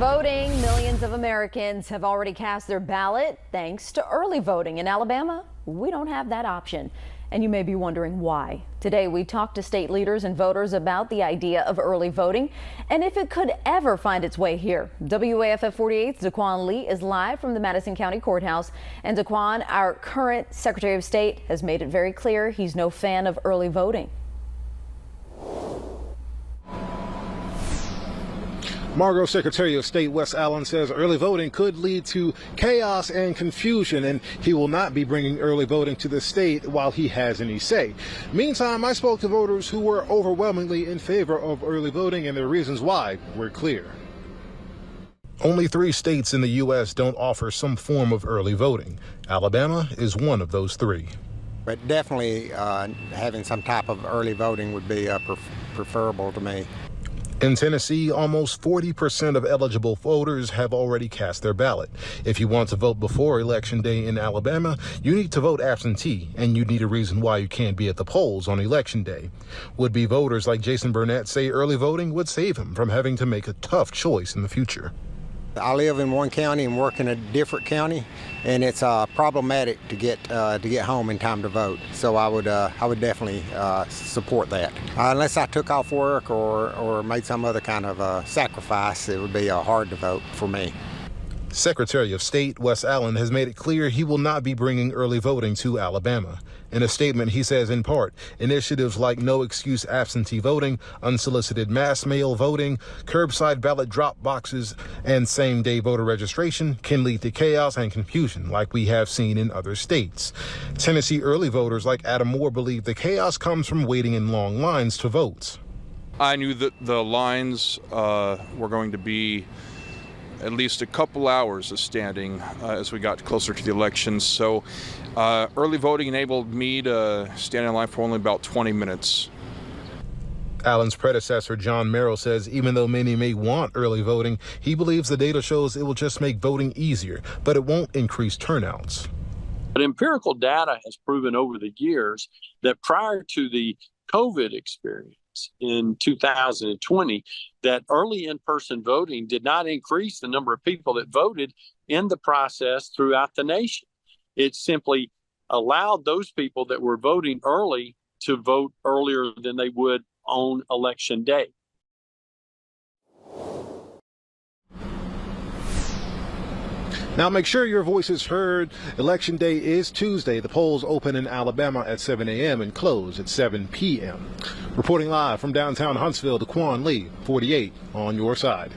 Voting, millions of Americans have already cast their ballot thanks to early voting. In Alabama, we don't have that option. And you may be wondering why. Today, we talked to state leaders and voters about the idea of early voting and if it could ever find its way here. WAFF 48's Daquan Lee is live from the Madison County Courthouse. And Daquan, our current Secretary of State has made it very clear he's no fan of early voting. Margot, Secretary of State Wes Allen says early voting could lead to chaos and confusion, and he will not be bringing early voting to the state while he has any say. Meantime, I spoke to voters who were overwhelmingly in favor of early voting, and their reasons why were clear. Only 3 states in the U.S. don't offer some form of early voting. Alabama is one of those 3. But definitely having some type of early voting would be preferable to me. In Tennessee, almost 40% of eligible voters have already cast their ballot. If you want to vote before Election Day in Alabama, you need to vote absentee, and you need a reason why you can't be at the polls on Election Day. Would-be voters like Jason Burnett say early voting would save him from having to make a tough choice in the future. I live in one county and work in a different county, and it's problematic to get home in time to vote. So I would definitely support that. Unless I took off work or made some other kind of sacrifice, it would be hard to vote for me. Secretary of State Wes Allen has made it clear he will not be bringing early voting to Alabama. In a statement, he says, in part, initiatives like no-excuse absentee voting, unsolicited mass mail voting, curbside ballot drop boxes, and same-day voter registration can lead to chaos and confusion like we have seen in other states. Tennessee early voters like Adam Moore believe the chaos comes from waiting in long lines to vote. I knew that the lines were going to be at least a couple hours of standing as we got closer to the elections. So early voting enabled me to stand in line for only about 20 minutes. Allen's predecessor, John Merrill, says even though many may want early voting, he believes the data shows it will just make voting easier, but it won't increase turnouts. But empirical data has proven over the years that prior to the COVID experience in 2020, that early in-person voting did not increase the number of people that voted in the process throughout the nation. It simply allowed those people that were voting early to vote earlier than they would on Election Day. Now make sure your voice is heard. Election Day is Tuesday. The polls open in Alabama at 7 a.m. and close at 7 p.m. Reporting live from downtown Huntsville, Daquan Lee, 48 on your side.